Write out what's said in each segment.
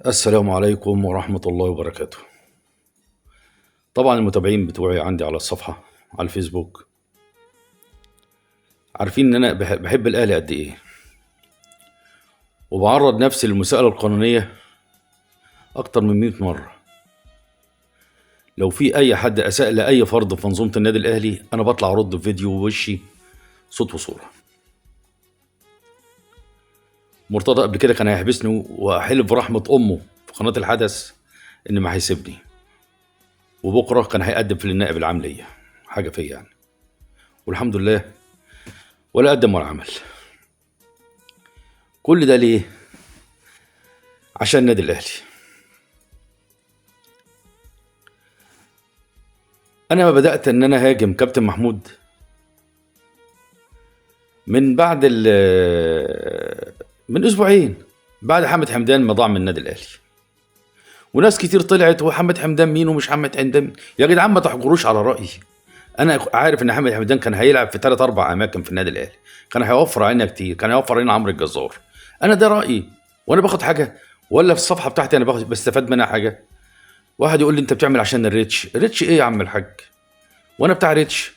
السلام عليكم ورحمة الله وبركاته. طبعا المتابعين بتوعي عندي على الصفحة على الفيسبوك عارفين ان انا بحب الاهلي قد ايه، وبعرض نفسي للمساءلة القانونية اكتر من 100 مرة. لو في اي حد اساء لاي فرد في منظومة النادي الاهلي انا بطلع ارد بفيديو ووشي صوت وصورة. مرتضى قبل كده كان هيحبسني واحلف برحمة امه في قناة الحدث ان ما هيسيبني، وبكرة كان هيقدم في النائب العام ليا حاجة فيا يعني، والحمد لله ولا قدم ولا عمل. كل ده ليه؟ عشان النادي الاهلي. انا ما بدات ان انا هاجم كابتن محمود من بعد من اسبوعين، بعد حمد حمدان ما ضاع من النادي الاهلي. وناس كتير طلعت وحمد حمدان مين ومش حمد حمدان مين. يا جدعان ما تحجروش على رايي. انا عارف ان حمد حمدان كان هيلعب في 3 4 اماكن في النادي الاهلي، كان هيوفر علينا كتير، كان هيوفر علينا عمرو الجزار. انا ده رايي، وانا باخد حاجه ولا في الصفحه بتاعتي انا باخد بستفاد منها حاجه؟ واحد يقول لي انت بتعمل عشان الريتش ايه يا عم الحاج؟ وانا بتاع ريتش؟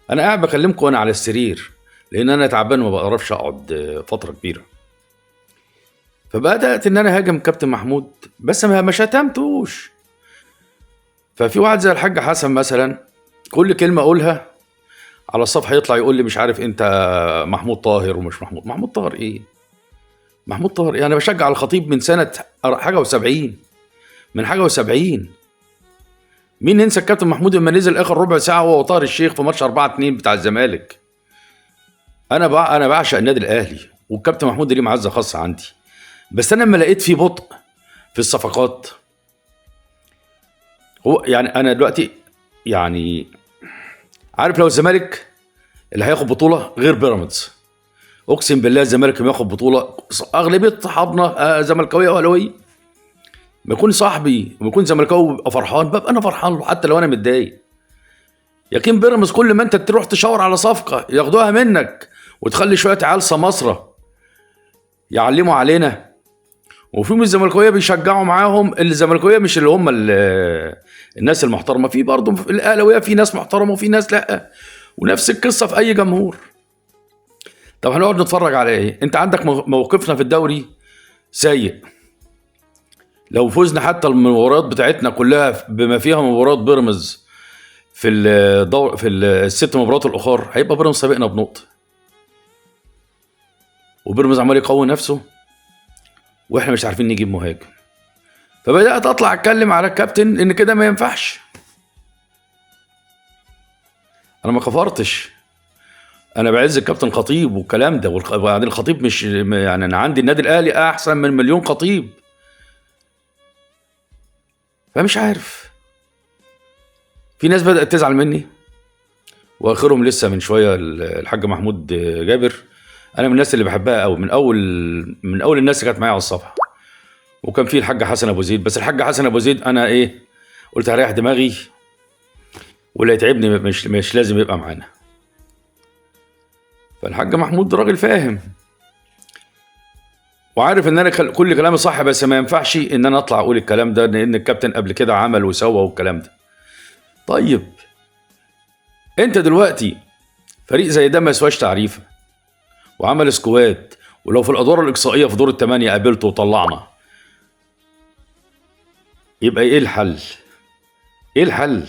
انا قاعد بكلمكم وانا على السرير، لان انا تعبان وما بقربش اقعد فتره كبيره. فبدات ان انا هاجم كابتن محمود، بس ما شتمتوش. ففي واحد زي الحاج حسن مثلا، كل كلمه اقولها على الصفحه يطلع يقول لي مش عارف انت محمود طاهر ومش محمود طاهر ايه؟ محمود طاهر ايه؟ انا بشجع الخطيب من سنه حاجه و70، من حاجه و70. مين ننسى الكابتن محمود لما نزل اخر ربع ساعه هو وطاهر الشيخ في ماتش 4-2 بتاع الزمالك؟ انا بعشق النادي الاهلي، والكابتن محمود ليه معزه خاصه عندي. بس انا لما لقيت في بطء في الصفقات، هو يعني انا دلوقتي يعني عارف لو الزمالك اللي هياخد بطوله غير بيراميدز، اقسم بالله الزمالك لما ياخد بطوله اغلبيه صحابنا زملكاويه واهلاويه، ما يكون صاحبي وما يكون زملكاوي ببقى فرحان، ببقى انا فرحان له حتى لو انا متضايق. لكن بيراميدز كل ما انت تروح تشاور على صفقه ياخدوها منك، وتخلي شويه عيال سماسره يعلموا علينا. وفي من الزملكاويه بيشجعوا معاهم، الزملكاويه مش اللي هم الناس المحترمه، في برضه في الاهلاويه في ناس محترمه وفي ناس لا، ونفس القصه في اي جمهور. طب هنقعد نتفرج على ايه؟ انت عندك موقفنا في الدوري سيء. لو فزنا حتى المباريات بتاعتنا كلها بما فيها مباراه بيراميدز في الست مباريات الاخر، هيبقى بيراميدز سابقنا بنقطه، وبيراميدز عمال يقوي نفسه واحنا مش عارفين نجيب مهاجم. فبدات اطلع اتكلم على الكابتن ان كده ما ينفعش. انا ما كفرتش، انا بعز الكابتن خطيب والكلام ده، وبعدين الخطيب مش يعني، انا عندي النادي الاهلي احسن من مليون خطيب. فمش عارف، في ناس بدات تزعل مني، واخرهم لسه من شويه الحاج محمود جابر. انا من الناس اللي بحبها قوي، من اول الناس اللي كانت معايا على الصفحه. وكان في الحاج حسن ابو زيد، بس الحاج حسن ابو زيد انا ايه، قلت هريح دماغي واللي يتعبني مش لازم يبقى معانا. فالحاج محمود راجل فاهم وعارف ان انا كل كلامي صح، بس ما ينفعش ان انا اطلع اقول الكلام ده لان الكابتن قبل كده عمل وسوى والكلام ده. طيب انت دلوقتي فريق زي ده ما يسواش تعريفه، وعمل سكواد، ولو في الادوار الاقصائيه في دور الثمانيه قابلته وطلعنا، يبقى ايه الحل؟ ايه الحل؟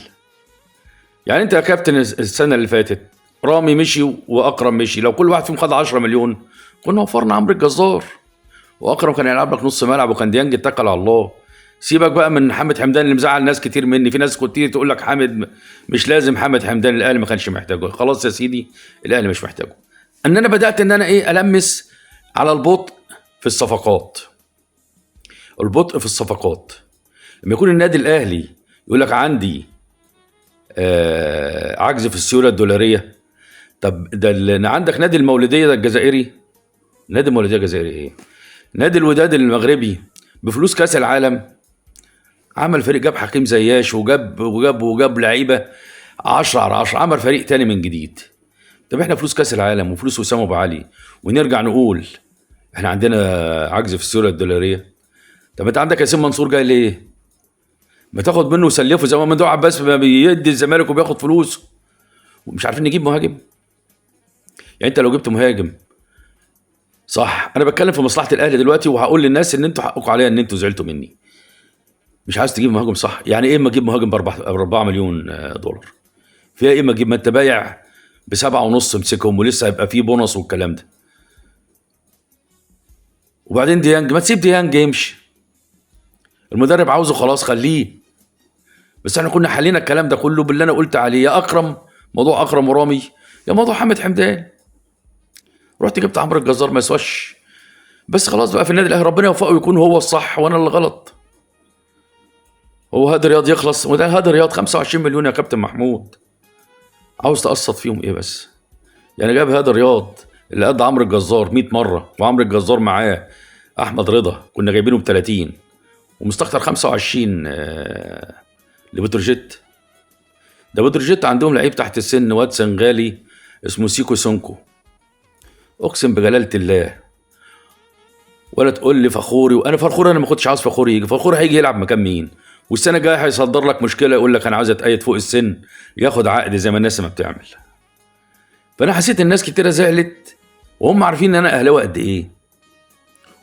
يعني انت يا كابتن السنه اللي فاتت رامي مشي واكرم مشي، لو كل واحد فيهم خد 10 مليون كنا وفرنا عمرو الجزار، واكرم كان يلعب لك نص ملعب، وكان ديانج اتكل على الله. سيبك بقى من حامد حمدان اللي مزعل ناس كتير مني، في ناس كتير تقول لك حامد مش لازم، حامد حمدان الاهلي ما كانش محتاجه، خلاص يا سيدي الاهلي مش محتاجه. ان انا بدات ان انا ايه المس على البطء في الصفقات. البطء في الصفقات لما يكون النادي الاهلي يقول لك عندي عجز في السيوله الدولاريه. طب ده عندك نادي المولوديه ده الجزائري، نادي المولوديه الجزائري ايه، نادي الوداد المغربي بفلوس كاس العالم عمل فريق، جاب حكيم زياش وجاب لعيبه 10/10، عمل فريق تاني من جديد. طب احنا فلوس كاس العالم وفلوس وسام ابو علي ونرجع نقول احنا عندنا عجز في السيوله الدولاريه؟ طب انت عندك ياسين منصور جاي ليه؟ ما تاخد منه وسلفه زي ما ممدوح عباس ما بيدي الزمالك وبياخد فلوسه، ومش عارفين نجيب مهاجم. يعني انت لو جبت مهاجم صح، انا بتكلم في مصلحه الاهلي دلوقتي، وهقول للناس ان انتوا حقكم عليا ان انتوا زعلتوا مني. مش عايز تجيب مهاجم صح، يعني ايه اما اجيب مهاجم ب 4 مليون دولار؟ فيها ايه اما اجيب؟ ما انت بايع بسبعة ونص امسكهم ولسه هيبقى فيه بونص والكلام ده. وبعدين ديانج، ما تسيب ديانج يمشي، المدرب عاوزه خلاص خليه. بس احنا كنا حلينا الكلام ده كله باللي انا قلت عليه، يا اكرم، موضوع اكرم ورامي، يا موضوع حامد حمدان. رحت جبت عمرو الجزار ما يسواش، بس خلاص بقى في النادي الاهلي ربنا يوفقه ويكون هو الصح وانا اللي غلط. هو هادي رياض يخلص، وده هادي رياض 25 مليون يا كابتن محمود، عاوز تقسط فيهم ايه بس؟ يعني جاب هادي رياض اللي قد عمرو الجزار 100 مره، وعمرو الجزار معاه احمد رضا كنا جايبينه ب 30، ومستكتر 25 لبتروجيت. ده بتروجيت عندهم لعيب تحت السن واد سنغالي اسمه سيكو سونكو، اقسم بجلاله الله. ولا تقول لي فخوري، وانا فخوري، انا ما كنتش عاوز فخوري يجي، فخوري هيجي يلعب مكان مين؟ والسنه الجايه هيصدر لك مشكله يقول لك انا عاوز اتقيد فوق السن، ياخد عقد زي ما الناس ما بتعمل. فانا حسيت الناس كتيره زعلت، وهم عارفين ان انا اهلاوي قد ايه،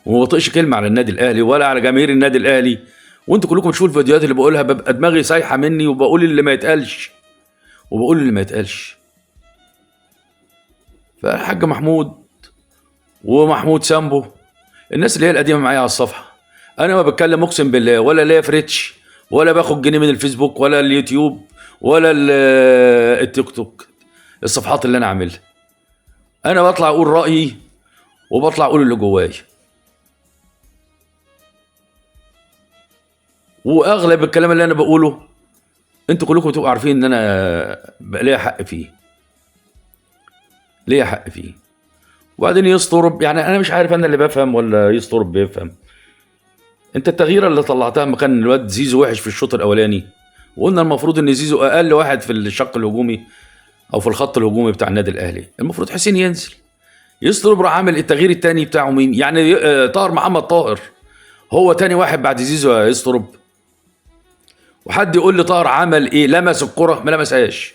وما بطيقش كلمه على النادي الاهلي ولا على جماهير النادي الاهلي. وانتوا كلكم تشوفوا الفيديوهات اللي بقولها، ببقى دماغي سايحه مني وبقول اللي ما يتقالش، وبقول اللي ما يتقالش. فالحاج محمود ومحمود سامبو، الناس اللي هي القديمه معايا على الصفحه، انا ما بتكلم اقسم بالله ولا ليا فريتش، ولا باخد جنيه من الفيسبوك ولا اليوتيوب ولا التيك توك، الصفحات اللي انا عاملها. انا بطلع اقول رايي وبطلع اقول اللي جوايا، واغلب الكلام اللي انا بقوله انتوا كلكم تبقوا عارفين ان انا ليا حق فيه، ليا حق فيه. وبعدين يسطرب، يعني انا مش عارف انا اللي بفهم ولا يسطرب بيفهم. انت التغييره اللي طلعتها مكان الواد زيزو وحش في الشوط الاولاني، وقلنا المفروض ان زيزو اقل واحد في الشق الهجومي او في الخط الهجومي بتاع النادي الاهلي، المفروض حسين ينزل. يسطرب راح عامل التغيير الثاني بتاعه مين؟ يعني طاهر محمد طاهر هو تاني واحد بعد زيزو يا يسطرب؟ وحد يقول لي طاهر عمل ايه؟ لمس الكره؟ ما لمسهاش.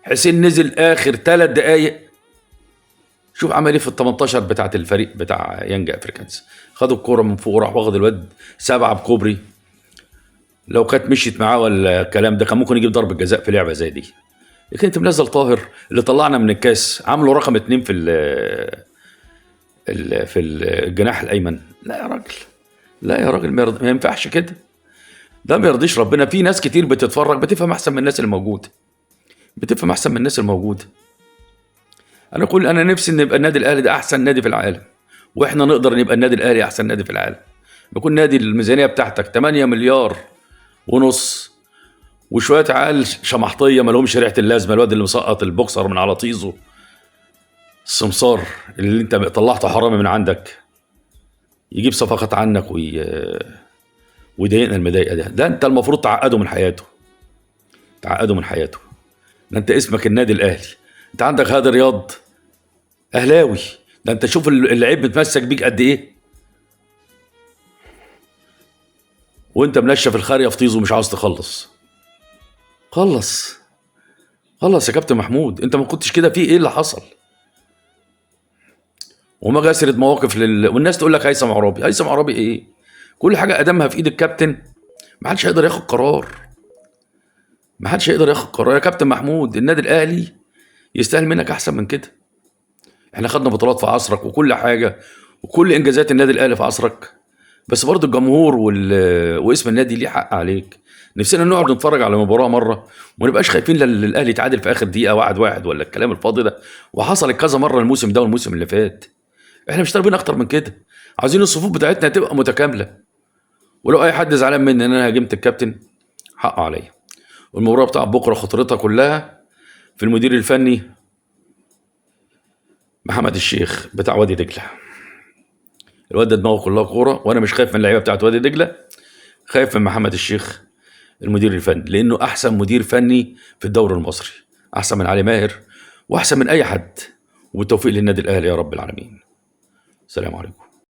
حسين نزل اخر 3 دقايق، شوف عمل ايه في ال 18 بتاعت الفريق بتاع يانج افريكانز، خدوا الكوره من فوق وراح واخد الواد 7 بكوبري. لو كانت مشيت معاه ولا الكلام ده كان ممكن يجيب ضربه جزاء في لعبه زي دي. لكن انت منزل طاهر اللي طلعنا من الكاس، عامله رقم 2 في الجناح الايمن. لا يا راجل، لا يا راجل، ما ينفعش كده، ده ما يرضيش ربنا. في ناس كتير بتتفرج بتفهم احسن من الناس اللي موجوده، بتفهم احسن من الناس الموجوده. انا نفسي ان يبقى النادي الاهلي ده احسن نادي في العالم، واحنا نقدر نبقى النادي الاهلي احسن نادي في العالم. بيكون نادي الميزانيه بتاعتك 8 مليار ونص، وشويه عيال شمحطيه ما لهمش ريحه اللازمه، الواد اللي مسقط البوكسر من على طيزه، السمسار اللي انت طلعته حرامي من عندك، يجيب صفقات عنك ويضايقنا المضايقه ده انت المفروض تعقده من حياته، تعقده من حياته. ده انت اسمك النادي الاهلي، انت عندك هادي رياض اهلاوي، ده انت شوف اللعيب بتمسك بيك قد ايه، وانت منشف الخاريه في طيزه ومش عاوز تخلص. خلص، خلص يا كابتن محمود، انت ما كنتش كده، في ايه اللي حصل؟ وما جسرت مواقف والناس تقول لك هيثم عرابي، هيثم عرابي ايه؟ كل حاجه قدمها في ايد الكابتن، ما حدش هيقدر ياخد قرار، ما حدش هيقدر ياخد قرار يا كابتن محمود. النادي الاهلي يستاهل منك احسن من كده. احنا خدنا بطولات في عصرك وكل حاجه، وكل انجازات النادي الاهلي في عصرك، بس برضه الجمهور واسم النادي ليه حق عليك. نفسنا نقعد نتفرج على مباراه مره وما نبقاش خايفين الاهلي يتعادل في اخر دقيقه 1-1 ولا الكلام الفاضي ده، وحصلت كذا مره الموسم ده والموسم اللي فات. احنا مش طالبين اكتر من كده، عايزين الصفوف بتاعتنا تبقى متكامله. ولو اي حد زعلان مني ان انا هاجمت الكابتن، حقه عليا. والمباراه بتاع بكره خطرتها كلها في المدير الفني محمد الشيخ بتاع وادي دجله. الواد ده دماغه كلها كوره، وانا مش خايف من اللعيبه بتاعت وادي دجله، خايف من محمد الشيخ المدير الفني، لانه احسن مدير فني في الدوري المصري، احسن من علي ماهر واحسن من اي حد. وبالتوفيق للنادي الاهلي يا رب العالمين. السلام عليكم.